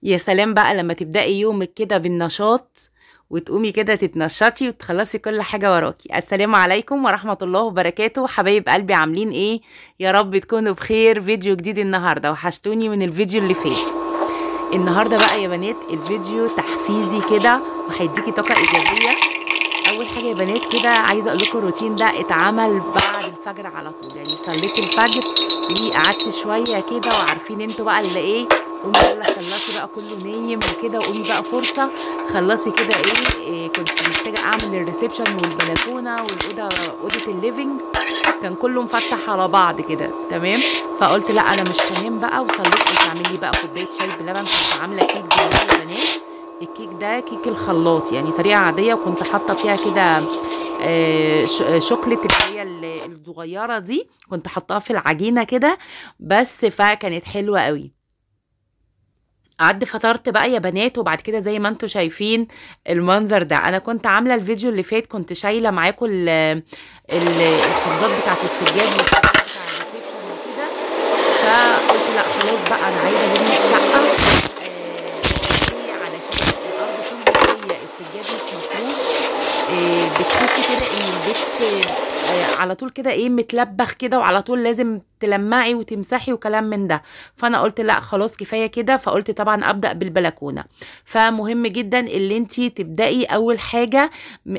يا سلام بقى لما تبدأي يومك كده بالنشاط وتقومي كده تتنشطي وتخلصي كل حاجة وراكي. السلام عليكم ورحمة الله وبركاته، حبايب قلبي، عاملين ايه؟ يا رب تكونوا بخير. فيديو جديد النهاردة، وحشتوني من الفيديو اللي فات. النهاردة بقى يا بنات الفيديو تحفيزي كده وهيديكي طاقة إيجابية. أول حاجة يا بنات كده عايزة أقول لكم الروتين ده اتعمل بعد الفجر على طول، يعني صليت الفجر وقعدت شوية كده، وعارفين انتوا بقى اللي ايه، قومي يلا خلصي بقى كله نايم وكده، وقومي بقى فرصة خلصي كده إيه كنت محتاجة أعمل الريسبشن والبلكونة والأوضة، أوضة الليفينج كان كله مفتح على بعض كده، تمام. فقلت لا انا مش هنام بقى، وصليت قلت اعمل لي بقى كوبايه شاي بلبن. كنت عامله كيك بالليل يا بنات. الكيك ده كيك الخلاط، يعني طريقه عاديه، وكنت حاطه فيها كده شوكليت اللي هي الصغيره دي، كنت حطاها في العجينه كده بس، فكانت حلوه قوي. قعدت فطرت بقى يا بنات، وبعد كده زي ما انتم شايفين المنظر ده. انا كنت عامله الفيديو اللي فات كنت شايله معاكم الحفاظات بتاعت السجاد والسجاد بتاع الريسبشن وكده، فقلت لا خلاص بقى انا عايزه الم الشقه علشان الارض طول ما هي السجاد مش مفروش. بتحسي كده ان البيت على طول كده ايه متلبخ كده، وعلى طول لازم تلمعي وتمسحي وكلام من ده. فانا قلت لا خلاص كفايه كده، فقلت طبعا ابدا بالبلكونه. فمهم جدا اللي انتي تبداي اول حاجه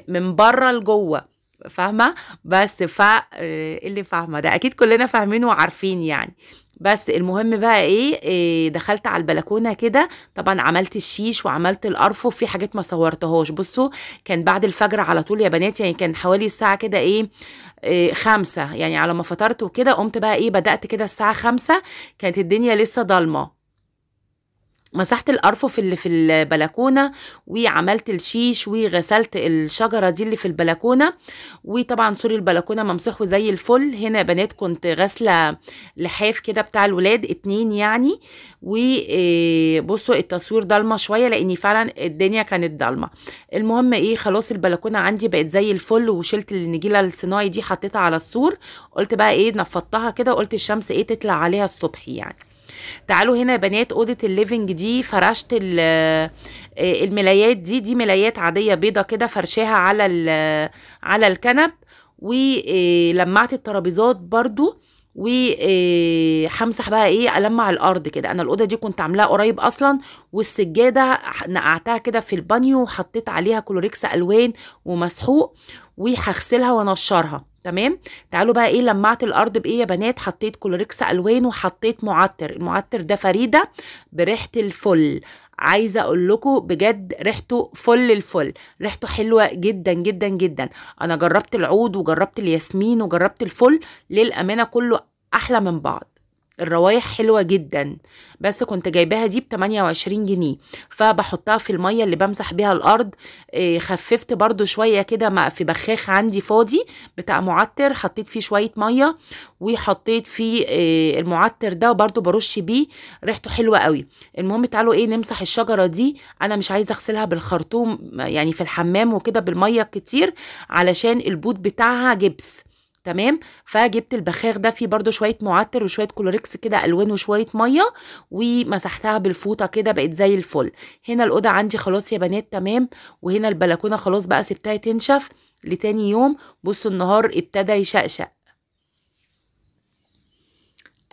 من بره لجوه، فاهمه؟ بس اللي فاهمه ده اكيد كلنا فاهمين وعارفين يعني. بس المهم بقى إيه دخلت على البلكونه كده، طبعا عملت الشيش وعملت الارفف. في حاجات ما صورتهاش، بصوا كان بعد الفجر على طول يا بنات، يعني كان حوالي الساعه كده إيه 5، يعني على ما فطرت وكده قمت بقى ايه بدأت كده الساعة 5، كانت الدنيا لسه ضلمة. مسحت الأرفف اللي في البلكونة، وعملت الشيش، وغسلت الشجرة دي اللي في البلكونة. وطبعا سور البلكونة ممسوح زي الفل. هنا يا بنات كنت غاسلة لحاف كده بتاع الولاد 2 يعني. وبصوا التصوير ضلمة شوية لأني فعلا الدنيا كانت ضلمة. المهم ايه خلاص البلكونة عندي بقت زي الفل، وشلت النجيلة الصناعي دي حطيتها على السور. قلت بقى ايه نفضتها كده، وقلت الشمس ايه تطلع عليها الصبح يعني. تعالوا هنا يا بنات أوضة الليفينج دي فرشت الملايات دي ملايات عادية بيضة كده، فرشاها على الكنب. ولمعت الترابيزات برضو، وهمسح بقى ايه المع الارض كده. انا الاوضه دي كنت عاملاها قريب اصلا، والسجاده نقعتها كده في البانيو، وحطيت عليها كلوريكس الوان ومسحوق، وهغسلها وانشرها. تمام. تعالوا بقى ايه لمعت الارض بايه يا بنات، حطيت كلوريكس الوان، وحطيت معطر. المعطر ده فريده بريحه الفل. عايزه اقول لكم بجد ريحته فل الفل، ريحته حلوه جدا جدا جدا. انا جربت العود وجربت الياسمين وجربت الفل، للامانه كله احلى من بعض. الروايح حلوة جدا، بس كنت جايباها دي ب28 جنيه. فبحطها في المية اللي بمسح بيها الأرض. خففت برضو شوية كده في بخاخ عندي فاضي بتاع معطر، حطيت فيه شوية مية، وحطيت فيه المعطر ده، وبرضو برش بيه، ريحته حلوة قوي. المهم تعالوا ايه نمسح الشجرة دي. انا مش عايزة اغسلها بالخرطوم يعني في الحمام وكده بالمية كتير، علشان البوت بتاعها جبس. تمام. فجبت البخاخ ده فيه برضو شوية معطر وشوية كلوريكس كده ألوان وشوية مية، ومسحتها بالفوطة كده بقت زي الفل. هنا الأوضة عندي خلاص يا بنات تمام. وهنا البلكونة خلاص بقى سبتها تنشف لتاني يوم. بصوا النهار ابتدى يشقشق.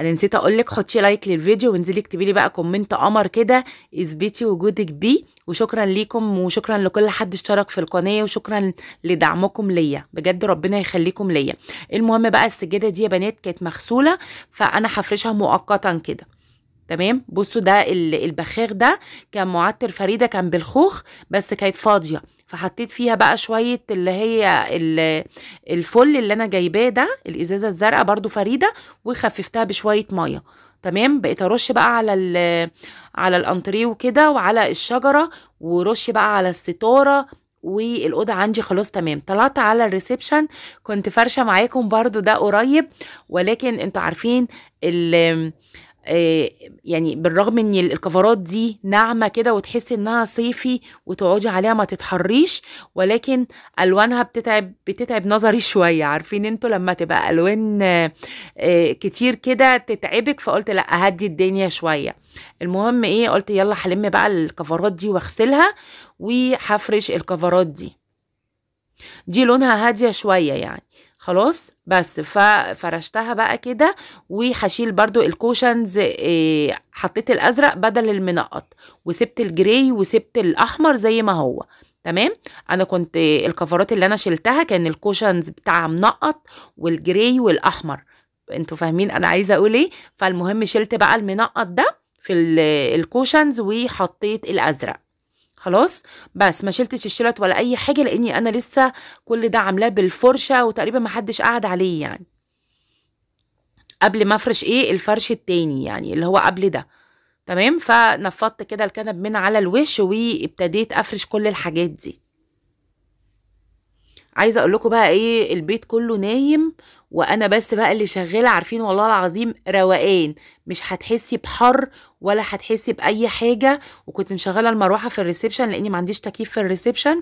انا نسيت اقولك حطي لايك للفيديو، وانزلي اكتبي لي بقى كومنت قمر كده اثبتي وجودك بيه. وشكرا ليكم، وشكرا لكل حد اشترك في القناه، وشكرا لدعمكم ليا، بجد ربنا يخليكم ليا. المهم بقى السجاده دي يا بنات كانت مغسوله، فانا هفرشها مؤقتا كده. تمام. بصوا ده البخاخ ده كان معطر فريدة، كان بالخوخ بس كانت فاضية، فحطيت فيها بقى شوية اللي هي الفل اللي انا جايباه ده، الازازة الزرقاء برضو فريدة، وخففتها بشوية مية. تمام. بقيت ارش بقى على الانتريه وكده، وعلى الشجرة، ورش بقى على الستارة. والاوضه عندي خلاص تمام. طلعت على الريسبشن، كنت فرشه معاكم برضو ده قريب، ولكن انتوا عارفين يعني بالرغم ان الكفرات دي ناعمه كده وتحسي انها صيفي وتقعدي عليها ما تتحريش، ولكن الوانها بتتعب نظري شويه. عارفين انتوا لما تبقى الوان كتير كده تتعبك، فقلت لا هدي الدنيا شويه. المهم ايه، قلت يلا هلم بقى الكفرات دي واغسلها وهفرش الكفرات دي لونها هاديه شويه يعني. خلاص بس ففرشتها بقى كده، وهشيل برضو الكوشنز. حطيت الازرق بدل المنقط، وسبت الجراي وسبت الاحمر زي ما هو. تمام. انا كنت الكفرات اللي انا شلتها كان الكوشنز بتاع منقط والجراي والاحمر. انتوا فاهمين انا عايزه اقول ايه؟ فالمهم شلت بقى المنقط ده في الكوشنز وحطيت الازرق. خلاص بس ما شلتش الشلت ولا اي حاجه، لاني انا لسه كل ده عاملاه بالفرشه وتقريبا ما حدش قعد عليه يعني، قبل ما افرش الفرش التاني يعني اللي هو قبل ده. تمام. فنفضت كده الكنب من على الوش وابتديت افرش كل الحاجات دي. عايزه اقول لكم بقى البيت كله نايم وانا بس بقى اللي شغاله. عارفين والله العظيم روقان، مش هتحسي بحر ولا هتحسي باي حاجه. وكنت مشغله المروحه في الريسبشن لاني ما عنديش تكييف في الريسبشن،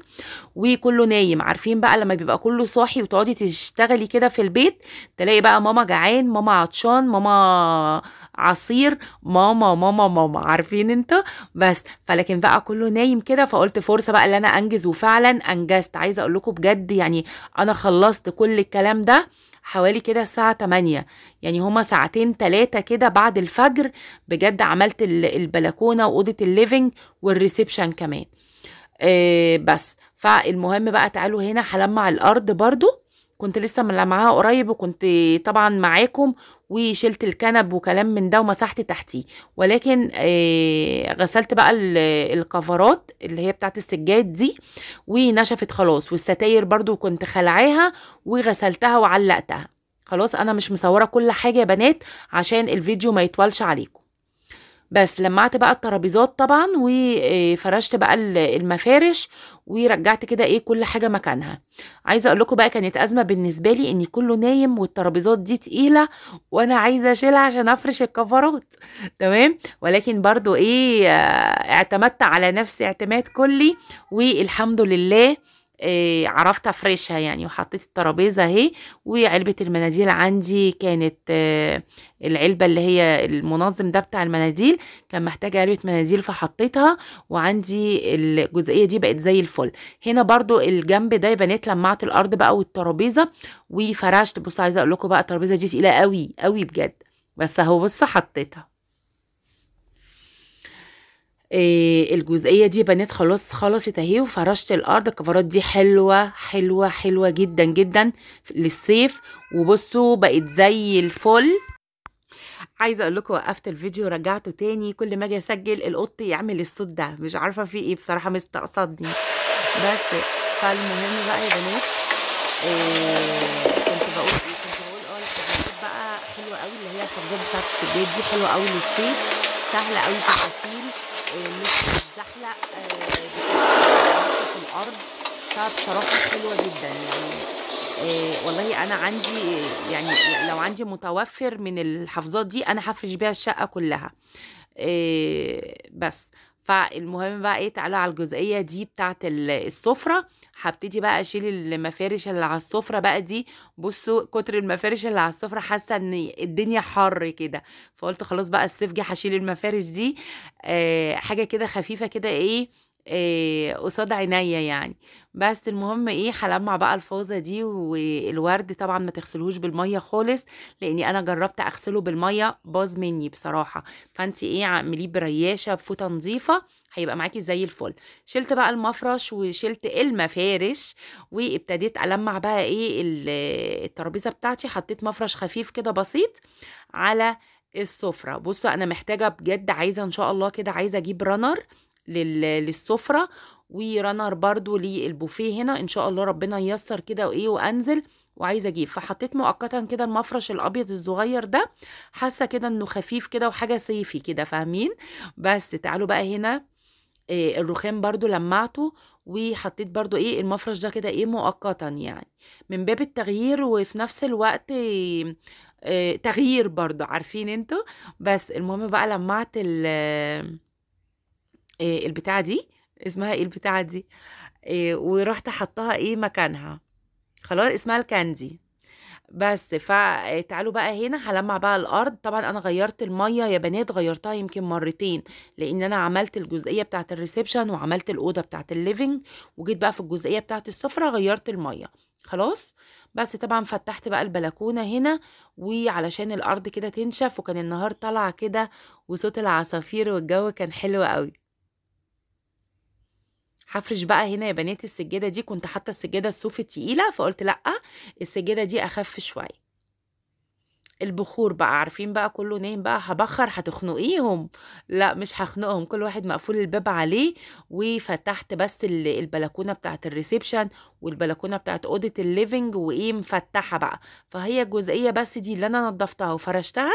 وكله نايم. عارفين بقى لما بيبقى كله صاحي وتقعدي تشتغلي كده في البيت، تلاقي بقى ماما جعان، ماما عطشان، ماما عصير، ماما ماما ماما. عارفين انتوا؟ بس فلكن بقى كله نايم كده، فقلت فرصه بقى اللي انا انجز، وفعلا انجزت. عايزه اقول لكم بجد يعني انا خلصت كل الكلام ده حوالي كده الساعة 8، يعني هما ساعتين 3 كده بعد الفجر. بجد عملت البلكونة وأوضة الليفينج والريسبشن كمان. بس فالمهم بقى تعالوا هنا هلمع الأرض برضو. كنت لسه ملمعاها قريب، وكنت طبعا معاكم وشلت الكنب وكلام من ده ومسحت تحتيه. ولكن غسلت بقى الكفرات اللي هي بتاعت السجاد دي ونشفت خلاص، والستاير برضو كنت خلعاها وغسلتها وعلقتها. خلاص انا مش مصوره كل حاجه يا بنات عشان الفيديو ما يطولش عليكم. بس لمعت بقى الترابيزات طبعا وفرشت بقى المفارش ورجعت كده كل حاجه مكانها. عايزه اقول لكم بقى كانت ازمه بالنسبه لي ان كله نايم والترابيزات دي تقيله وانا عايزه اشيلها عشان افرش الكفرات. تمام. ولكن برضو اعتمدت على نفسي اعتماد كلي والحمد لله. عرفت افرشها يعني، وحطيت الترابيزه اهي. وعلبه المناديل عندي كانت العلبه اللي هي المنظم ده بتاع المناديل كان محتاجه علبه مناديل فحطيتها، وعندي الجزئيه دي بقت زي الفل. هنا برضو الجنب ده يا بنات لمعت الارض بقى والترابيزه وفرشت. بصوا عايزه اقول لكم بقى الترابيزه دي تقيله قوي قوي بجد، بس اهو بصوا حطيتها. الجزئيه دي بنات خلصت اهي وفرشت الارض. الكفرات دي حلوه حلوه حلوه جدا جدا للصيف، وبصوا بقت زي الفل. عايزه اقول لكم وقفت الفيديو ورجعته تاني، كل ما اجي اسجل القط يعمل الصوت ده، مش عارفه في ايه بصراحه مستقصدني. بس فالمهم بقى يا بنات كنت بقول الحفاظات بقى حلوه قوي، اللي هي الحفاظات بتاعت السجاد دي حلوه قوي للصيف، سهله قوي في الغسيل، مش بتتزحلق، بتبقى في الارض. فبصراحه حلوه جدا يعني. والله انا عندي يعني لو عندي متوفر من الحفاظات دي انا هفرش بيها الشقه كلها. بس فالمهم بقى تعالوا على الجزئيه دي بتاعت السفره. هبتدي بقى اشيل المفارش اللي على السفره بقى دي. بصوا كتر المفارش اللي على السفره حاسه ان الدنيا حر كده، فقلت خلاص بقى الصيف جه هشيل المفارش دي. حاجه كده خفيفه كده قصاد عينيا يعني. بس المهم هلمع بقى الفازه دي. والورد طبعا ما تغسلهوش بالميه خالص، لاني انا جربت اغسله بالميه باظ مني بصراحه. فانت اعمليه برياشه بفوطه نظيفه هيبقى معاكي زي الفل. شلت بقى المفرش وشلت المفارش وابتديت المع بقى الترابيزه بتاعتي. حطيت مفرش خفيف كده بسيط على السفره. بصوا انا محتاجه بجد، عايزه ان شاء الله كده عايزه اجيب رانر للسفرة، ورانر برضو للبوفيه هنا ان شاء الله ربنا ييسر كده وانزل. وعايزه اجيب، فحطيت مؤقتا كده المفرش الابيض الصغير ده، حاسه كده انه خفيف كده وحاجه صيفي كده، فاهمين؟ بس تعالوا بقى هنا الرخام برضو لمعته وحطيت برضو المفرش ده كده مؤقتا يعني من باب التغيير، وفي نفس الوقت تغيير برضو، عارفين انتوا. بس المهم بقى لمعت البتاعة دي، اسمها ايه البتاعة دي، ورحت حطها ايه مكانها. خلاص اسمها الكاندي. بس فتعالوا بقى هنا هلمع بقى الارض. طبعا انا غيرت الميه يا بنات، غيرتها يمكن مرتين، لان انا عملت الجزئيه بتاعه الريسبشن وعملت الاوضه بتاعه الليفينج، وجيت بقى في الجزئيه بتاعه السفره غيرت الميه. خلاص. بس طبعا فتحت بقى البلكونه هنا، وعلشان الارض كده تنشف، وكان النهار طالع كده وصوت العصافير والجو كان حلو قوي. هفرش بقى هنا يا بنات السجاده دي. كنت حاطه السجاده الصوف التقيله، فقلت لا، السجاده دي اخف شويه. البخور بقى، عارفين بقى كله نايم بقى هبخر هتخنقيهم. لا مش هخنقهم، كل واحد مقفول الباب عليه. وفتحت بس البلكونه بتاعت الريسبشن والبلكونه بتاعت اوضه الليفينج، وايه مفتحه بقى. فهي الجزئيه بس دي اللي انا نضفتها وفرشتها،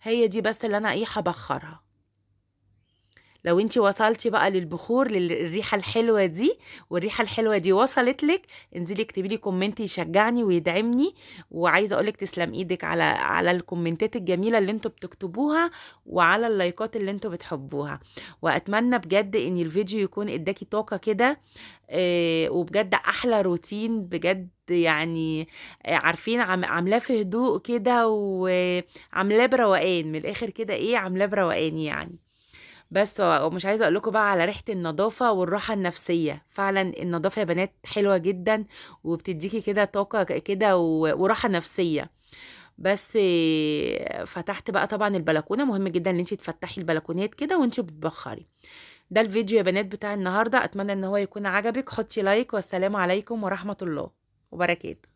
هي دي بس اللي انا ايه هبخرها. لو انتي وصلتي بقى للبخور، للريحة الحلوة دي، والريحة الحلوة دي وصلت لك، انزلي اكتبي لي كومنت يشجعني ويدعمني. وعايزة اقولك تسلم ايدك على الكومنتات الجميلة اللي انتوا بتكتبوها، وعلى اللايكات اللي انتوا بتحبوها. واتمنى بجد ان الفيديو يكون اداكي طاقة كده. وبجد احلى روتين بجد يعني. عارفين عاملاه في هدوء كده، وعاملاه بروقان من الاخر كده، ايه عاملاه بروقان يعني. بس ومش عايزه اقول لكم بقى على ريحه النظافه والراحه النفسيه. فعلا النظافه يا بنات حلوه جدا، وبتديكي كده طاقه كده وراحه نفسيه. بس فتحت بقى طبعا البلكونه. مهم جدا ان انت تفتحي البلكونات كده وانت بتبخري. ده الفيديو يا بنات بتاع النهارده، اتمنى ان هو يكون عجبك. حطي لايك، والسلام عليكم ورحمه الله وبركاته.